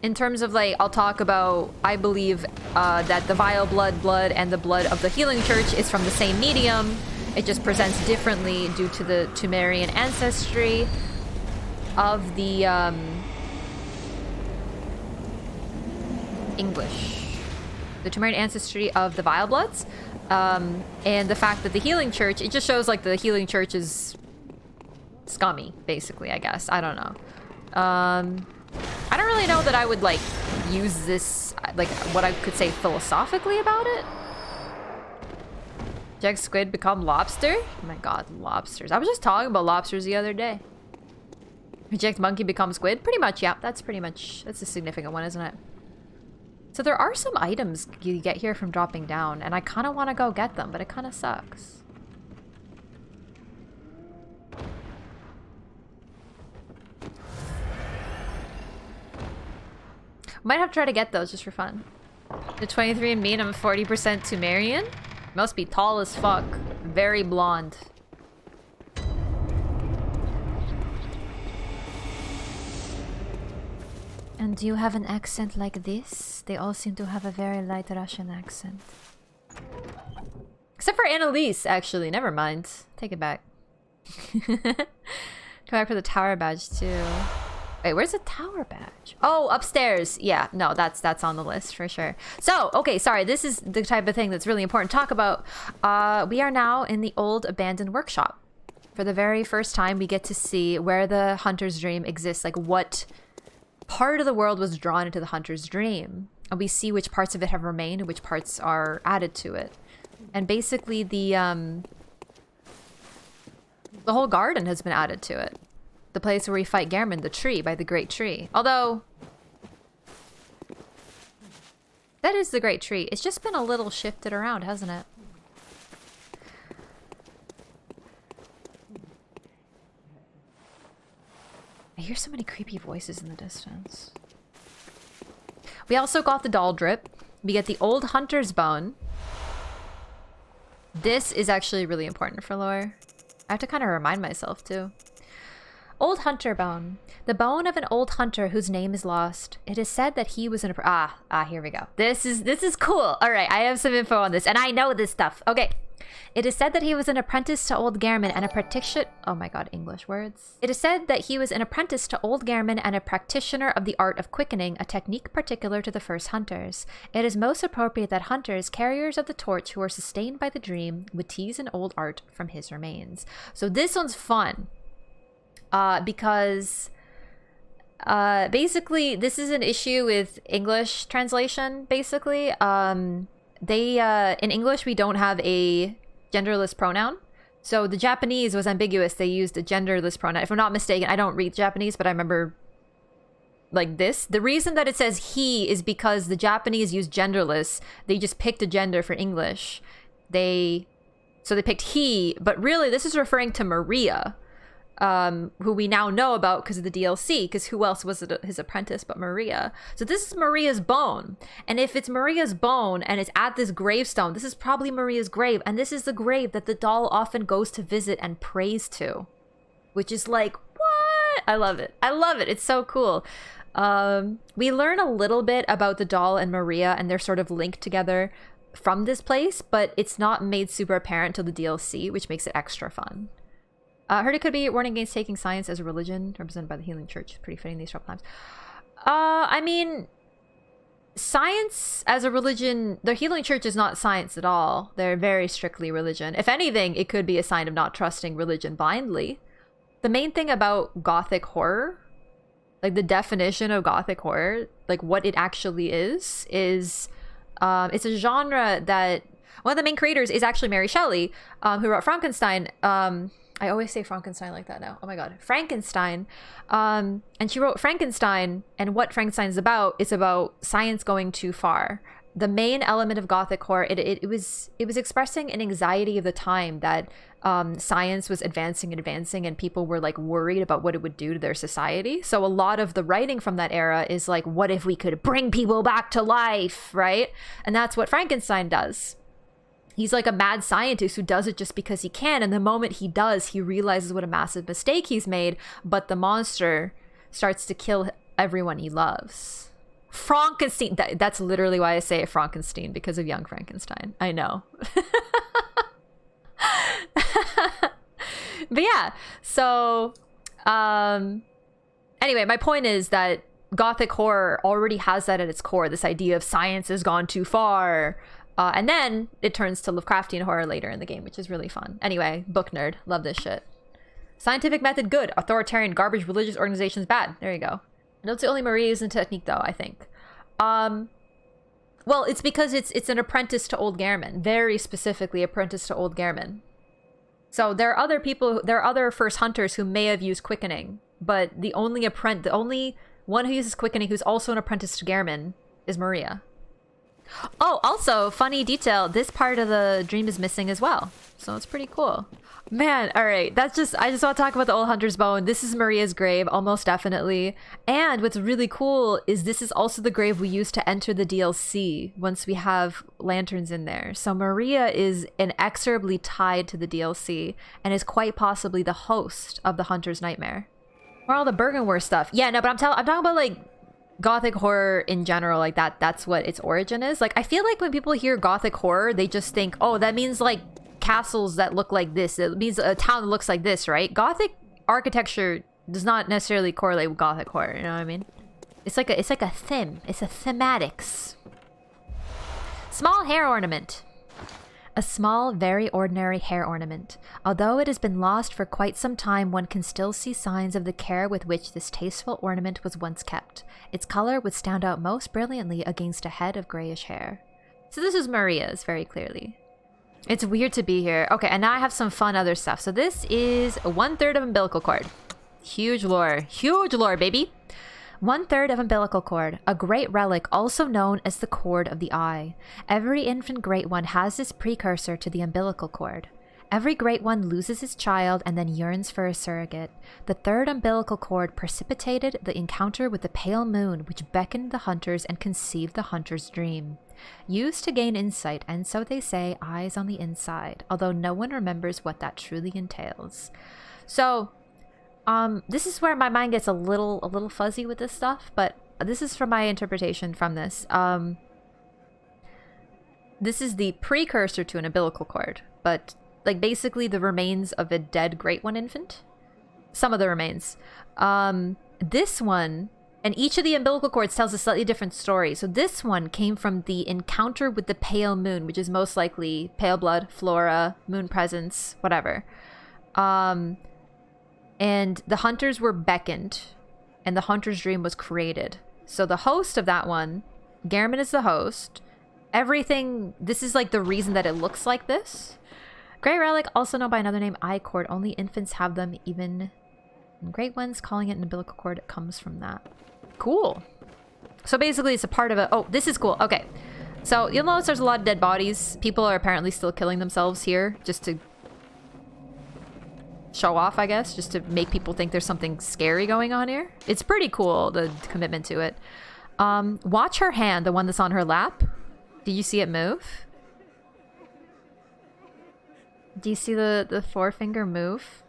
In terms of, like, I'll talk about, I believe that the vile blood and the blood of the healing church is from the same medium. It just presents differently due to the Tumerian ancestry of the English. The Tumerian ancestry of the vilebloods. And the fact that the healing church, it just shows like the healing church is scummy, basically, I guess. I don't know. I don't really know that I would, like, use this, like, what I could say philosophically about it. Reject squid, become lobster? Oh my god, lobsters. I was just talking about lobsters the other day. Reject monkey, become squid? Pretty much, yeah. That's a significant one, isn't it? So there are some items you get here from dropping down, and I kind of want to go get them, but it kind of sucks. Might have to try to get those just for fun. The 23andMe and I'm 40% Tumerian? Must be tall as fuck. Very blonde. And do you have an accent like this? They all seem to have a very light Russian accent. Except for Annalise, actually. Never mind. Take it back. Come back for the tower badge, too. Wait, where's the tower badge? Oh, upstairs. Yeah, no, that's on the list for sure. So, okay, sorry. This is the type of thing that's really important to talk about. We are now in the old abandoned workshop. For the very first time, we get to see where the hunter's dream exists. Like, what part of the world was drawn into the hunter's dream. And we see which parts of it have remained and which parts are added to it. And basically, the whole garden has been added to it. The place where we fight Gehrman, the tree by the great tree. Although, that is the great tree. It's just been a little shifted around, hasn't it? I hear so many creepy voices in the distance. We also got the doll drip. We get the old hunter's bone. This is actually really important for lore. I have to kind of remind myself too. Old hunter bone. The bone of an old hunter whose name is lost. It is said that he was in a... here we go. This is cool. All right, I have some info on this, and I know this stuff. Okay. It is said that he was an apprentice to old Gehrman and a practitioner... Oh my god, English words. It is said that he was an apprentice to old Gehrman and a practitioner of the art of quickening, a technique particular to the first hunters. It is most appropriate that hunters, carriers of the torch who are sustained by the dream, would tease an old art from his remains. So this one's fun. Because basically this is an issue with English translation, basically. In English we don't have a genderless pronoun. So the Japanese was ambiguous. They used a genderless pronoun. If I'm not mistaken, I don't read Japanese, but I remember like this. The reason that it says he is because the Japanese use genderless. They just picked a gender for English. So they picked he, but really this is referring to Maria. Who we now know about because of the DLC, because who else was his apprentice but Maria? So this is Maria's bone. And if it's Maria's bone and it's at this gravestone, this is probably Maria's grave. And this is the grave that the doll often goes to visit and prays to. Which is like, what? I love it. I love it. It's so cool. We learn a little bit about the doll and Maria, and they're sort of linked together from this place, but it's not made super apparent till the DLC, which makes it extra fun. Heard it could be a warning against taking science as a religion, represented by the healing church. Pretty fitting these troubled times. I mean, science as a religion, the healing church is not science at all. They're very strictly religion. If anything, it could be a sign of not trusting religion blindly. The main thing about Gothic horror, like the definition of Gothic horror, like what it actually is it's a genre that one of the main creators is actually Mary Shelley, who wrote Frankenstein. I always say Frankenstein like that now. Oh my god. Frankenstein. And she wrote Frankenstein, and what Frankenstein is about science going too far. the main element of Gothic horror, it was expressing an anxiety of the time that science was advancing and advancing, and people were like worried about what it would do to their society. So a lot of the writing from that era is like, what if we could bring people back to life, right? And that's what Frankenstein does. He's like a mad scientist who does it just because he can, and the moment he does, he realizes what a massive mistake he's made, but the monster starts to kill everyone he loves. Frankenstein. That's literally why I say Frankenstein, because of Young Frankenstein. I know. But yeah, so anyway, my point is that Gothic horror already has that at its core, this idea of science has gone too far. And then it turns to Lovecraftian horror later in the game, which is really fun. Anyway, book nerd. Love this shit. Scientific method, good. Authoritarian, garbage, religious organizations, bad. There you go. Notes only Maria using technique, though, I think. Well, it's because it's an apprentice to Old Gehrman. Very specifically apprentice to Old Gehrman. So there are other people, there are other first hunters who may have used quickening, but the only one who uses quickening who's also an apprentice to Gehrman is Maria. Oh, also, funny detail, this part of the dream is missing as well. So it's pretty cool. Man, all right, I just want to talk about the Old Hunter's Bone. This is Maria's grave, almost definitely. And what's really cool is this is also the grave we use to enter the DLC once we have lanterns in there. So Maria is inexorably tied to the DLC and is quite possibly the host of the Hunter's Nightmare. Or all the Bergenwurst stuff. Yeah, no, but I'm talking about like Gothic horror in general, like that's what its origin is. Like, I feel like when people hear Gothic horror, they just think, oh, that means like castles that look like this. It means a town that looks like this, right? Gothic architecture does not necessarily correlate with Gothic horror, you know what I mean? It's like a theme. It's a thematics. Small hair ornament. A small, very ordinary hair ornament. Although it has been lost for quite some time, one can still see signs of the care with which this tasteful ornament was once kept. Its color would stand out most brilliantly against a head of grayish hair. So this is Maria's, very clearly. It's weird to be here. Okay, and now I have some fun other stuff. So this is 1/3 of umbilical cord. Huge lore, baby. 1/3 of umbilical cord, a great relic also known as the cord of the eye. Every infant great one has this precursor to the umbilical cord. Every great one loses his child and then yearns for a surrogate. The third umbilical cord precipitated the encounter with the pale moon, which beckoned the hunters and conceived the hunter's dream. Used to gain insight, and so they say, eyes on the inside, although no one remembers what that truly entails. So, this is where my mind gets a little fuzzy with this stuff, but this is from my interpretation from this. This is the precursor to an umbilical cord, but like basically the remains of a dead Great One infant. Some of the remains. This one, and each of the umbilical cords tells a slightly different story. So this one came from the encounter with the pale moon, which is most likely pale blood, flora, moon presence, whatever. And the hunters were beckoned, and the hunter's dream was created. So the host of that one, Gehrman is the host. Everything, this is like the reason that it looks like this. Great relic, also known by another name, eye cord. Only infants have them, even great ones. Calling it an umbilical cord, it comes from that. Cool. So basically it's a part of a... Oh, this is cool. Okay. So you'll notice there's a lot of dead bodies. People are apparently still killing themselves here just to show off, I guess. Just to make people think there's something scary going on here. It's pretty cool, the commitment to it. Watch her hand, the one that's on her lap. Did you see it move? Do you see the forefinger move?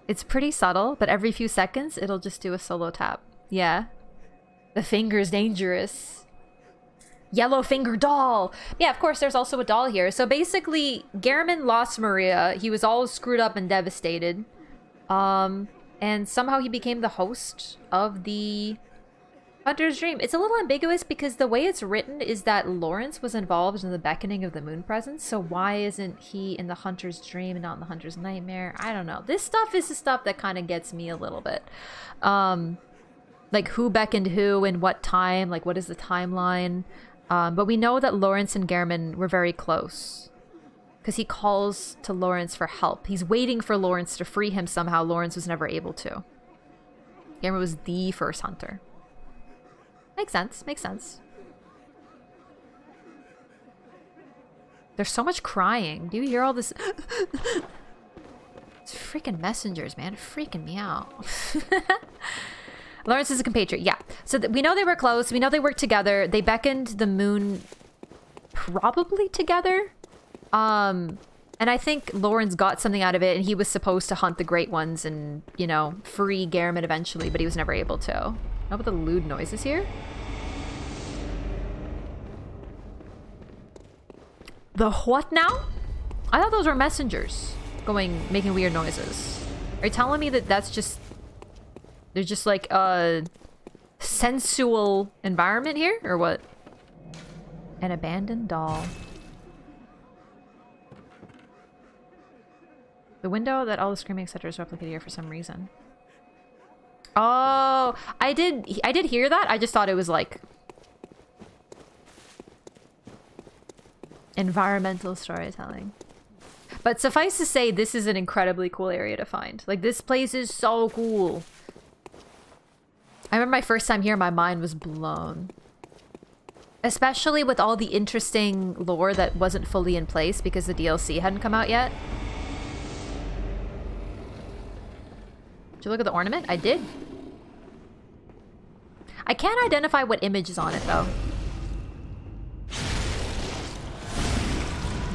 It's pretty subtle, but every few seconds it'll just do a solo tap. Yeah. The finger's dangerous. Yellow finger doll. Yeah, of course there's also a doll here. So basically, Gehrman lost Maria. He was all screwed up and devastated. And somehow he became the host of the Hunter's Dream. It's a little ambiguous because the way it's written is that Lawrence was involved in the beckoning of the moon presence. So why isn't he in the Hunter's Dream and not in the Hunter's Nightmare? I don't know. This stuff is the stuff that kind of gets me a little bit. Like who beckoned who and what time, like what is the timeline? But we know that Lawrence and Gehrman were very close because he calls to Lawrence for help. He's waiting for Lawrence to free him somehow. Lawrence was never able to. Gehrman was the first hunter. Makes sense. Makes sense. There's so much crying. Do you hear all this? It's freaking messengers, man. Freaking me out. Lawrence is a compatriot. Yeah. So we know they were close. We know they worked together. They beckoned the moon probably together. And I think Lawrence got something out of it, and he was supposed to hunt the Great Ones and, you know, free Garrett eventually, but he was never able to. How about the lewd noises here? The what now? I thought those were messengers making weird noises. Are you telling me that that's just... There's just like a sensual environment here, or what? An abandoned doll. The window that all the screaming etc. is replicated here for some reason. Oh, I did hear that. I just thought it was like environmental storytelling. But suffice to say, this is an incredibly cool area to find. Like, this place is so cool. I remember my first time here, my mind was blown. Especially with all the interesting lore that wasn't fully in place because the DLC hadn't come out yet. Did you look at the ornament? I did. I can't identify what image is on it, though.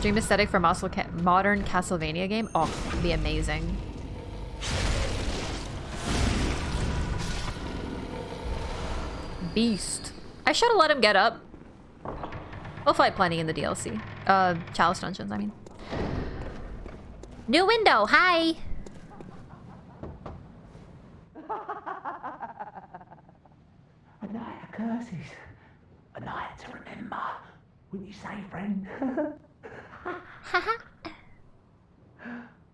Dream aesthetic for modern Castlevania game? Oh, it'd be amazing. Beast. I should have let him get up. We'll fight plenty in the DLC. Chalice Dungeons, I mean. New window, hi! A night of curses. A night to remember. Wouldn't you say, friend?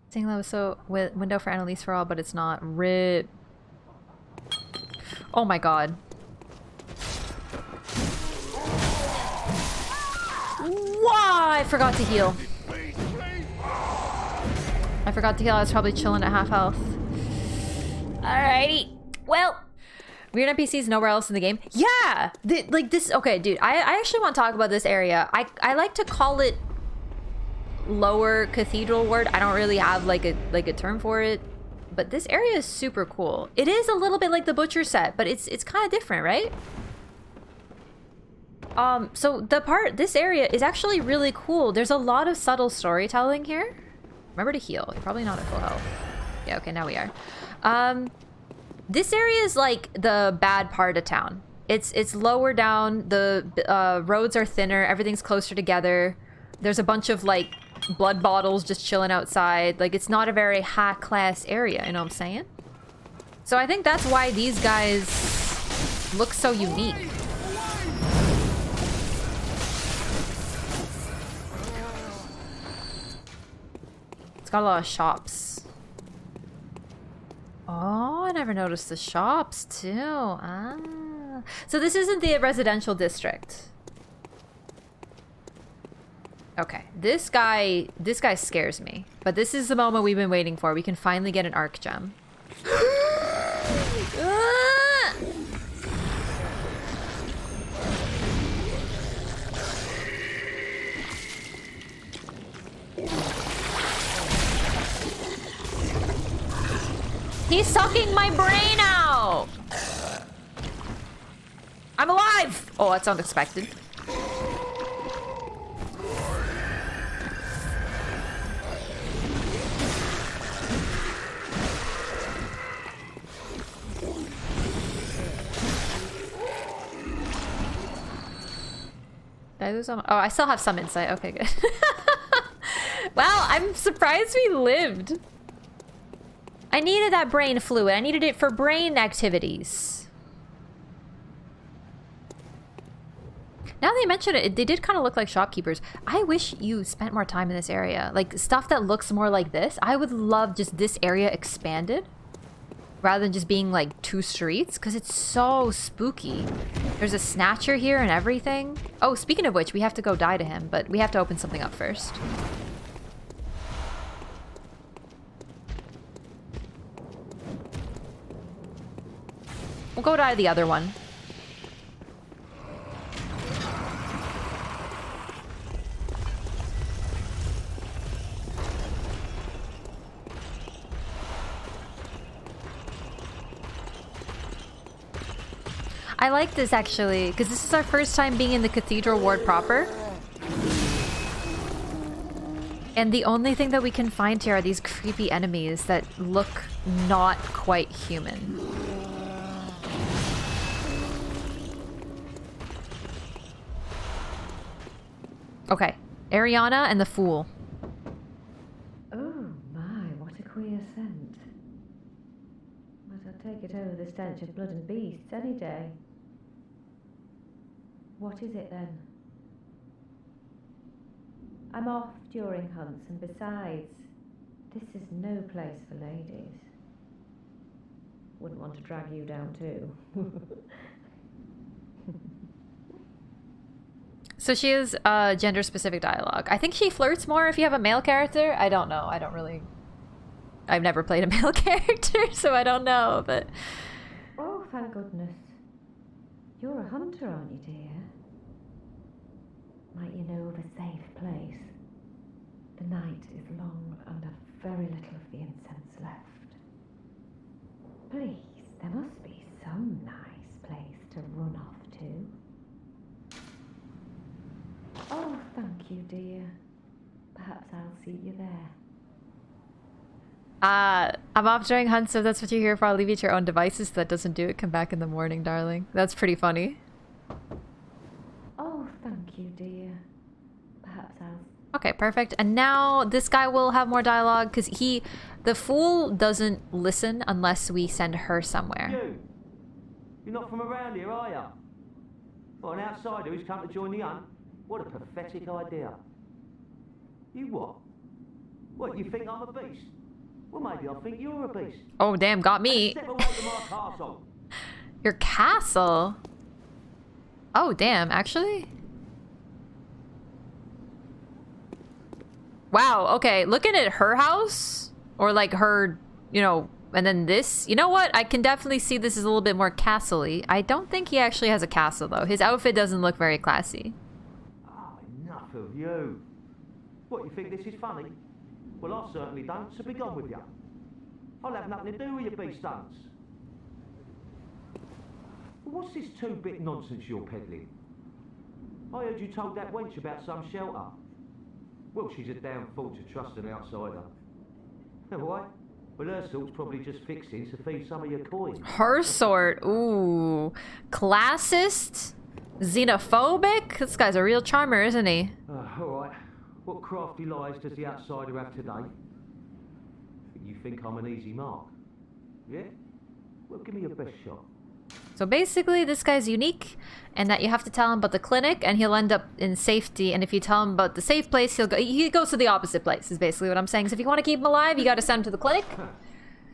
Saying that was so window for Annalise for all, but it's not. RIP. Oh my god. Why? I forgot to heal. I forgot to heal. I was probably chilling at half health. Alrighty. Well, weird NPCs nowhere else in the game. Yeah! Like this... Okay, dude. I actually want to talk about this area. I like to call it Lower Cathedral Ward. I don't really have like a term for it. But this area is super cool. It is a little bit like the Butcher set, but it's kind of different, right? So this area is actually really cool. There's a lot of subtle storytelling here. Remember to heal. You're probably not at full health. Yeah, okay, now we are. This area is like the bad part of town. It's lower down. The roads are thinner. Everything's closer together. There's a bunch of like blood bottles just chilling outside. Like, it's not a very high class area, you know what I'm saying? So I think that's why these guys look so unique. It's got a lot of shops. Oh, I never noticed the shops too. Ah. So this isn't the residential district. Okay, this guy scares me. But this is the moment we've been waiting for. We can finally get an arc gem. He's sucking my brain out! I'm alive! Oh, that's unexpected. Did I lose some? Oh, I still have some insight. Okay, good. Wow, I'm surprised we lived. I needed that brain fluid. I needed it for brain activities. Now that you mention it, they did kind of look like shopkeepers. I wish you spent more time in this area. Like, stuff that looks more like this. I would love just this area expanded. Rather than just being like 2 streets. Because it's so spooky. There's a snatcher here and everything. Oh, speaking of which, we have to go die to him. But we have to open something up first. We'll go die to the other one. I like this actually, because this is our first time being in the Cathedral Ward proper. And the only thing that we can find here are these creepy enemies that look not quite human. Okay, Ariana and the Fool. Oh my, what a queer scent. But I'd take it over the stench of blood and beasts any day. What is it then? I'm off during hunts, and besides, this is no place for ladies. Wouldn't want to drag you down too. So she is gender-specific dialogue. I think she flirts more if you have a male character. I don't know. I don't really... I've never played a male character, so I don't know, but... Oh, thank goodness. You're a hunter, aren't you, dear? Might you know of a safe place? The night is long and very little of the incense left. Please, there must be some nice place to run off to. Oh, thank you, dear. Perhaps I'll see you there. I'm off during hunts, so if that's what you're here for. I'll leave you to your own devices. If that doesn't do it, come back in the morning, darling. That's pretty funny. Oh, thank you, dear. Perhaps I'll... Okay, perfect. And now this guy will have more dialogue, because the Fool doesn't listen unless we send her somewhere. You're not from around here, are you? Or an outsider who's come to join the hunt? What a pathetic idea. You what? What, you think I'm a beast? Well, maybe I think you're a beast. Oh, damn, got me. Step away from my castle. Your castle? Oh, damn, actually? Wow, okay, looking at her house, or like her, you know, and then this, you know what? I can definitely see this is a little bit more castle-y. I don't think he actually has a castle, though. His outfit doesn't look very classy. Oh, enough of you. What, you think this is funny? Well, I certainly don't, so be gone with you. I'll have nothing to do with your beast hunts. What's this two-bit nonsense you're peddling? I heard you told that wench about some shelter. Well, she's a damn fool to trust an outsider. Why? Well, her sort's probably just fixing to feed some of your coin. Her sort? Ooh. Classist? Xenophobic? This guy's a real charmer, isn't he? All right. What crafty lies does the outsider have today? You think I'm an easy mark? Yeah? Well, give me your best shot. So basically, this guy's unique, and that you have to tell him about the clinic, and he'll end up in safety. And if you tell him about the safe place, he goes to the opposite place, is basically what I'm saying. So if you want to keep him alive, you got to send him to the clinic.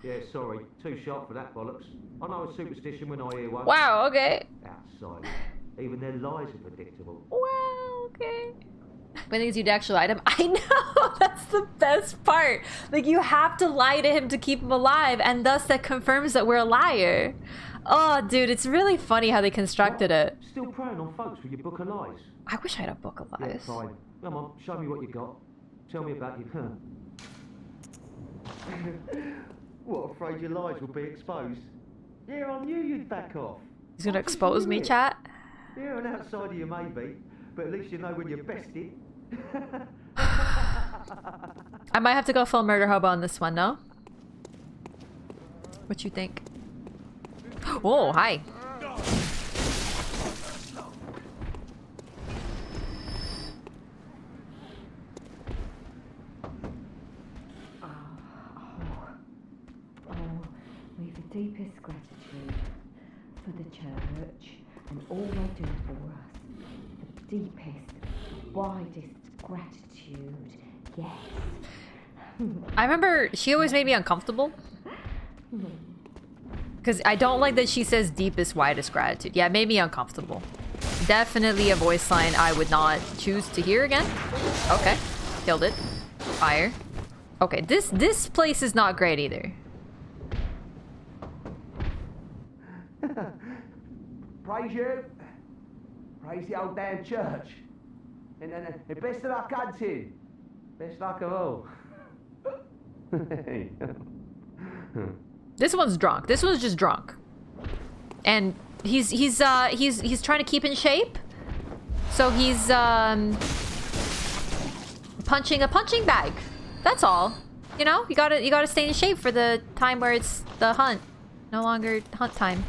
Yeah, sorry. Too sharp for that bollocks. I know a superstition when I hear one. Wow, okay. Outside. Even their lies are predictable. Wow, okay. When things you'd actually lie to him. I know, that's the best part. Like, you have to lie to him to keep him alive, and thus that confirms that we're a liar. Oh, dude, it's really funny how they constructed it. Still preying on folks with your book of lies. I wish I had a book of Yeah, lies. fine. Come on, show me what you got. Tell me about your... What, afraid your lies will be exposed? Yeah, I knew you'd back off. He's gonna expose me, chat? Yeah, an outsider you may be, but at least you know when you're bested. I might have to go full murder hobo on this one, no? What you think? Oh, hi. We've the deepest gratitude for the church and all they do for us. The deepest, widest gratitude, yes. I remember she always made me uncomfortable. Because I don't like that she says deepest, widest gratitude. Yeah, it made me uncomfortable. Definitely a voice line I would not choose to hear again. Okay. Killed it. Fire. Okay, this place is not great either. Praise you. Praise the old damn church. And best of luck hunting. Best luck of all. This one's drunk. This one's just drunk. And he's trying to keep in shape. So he's punching a punching bag. That's all. You know, you gotta stay in shape for the time where it's the hunt. No longer hunt time.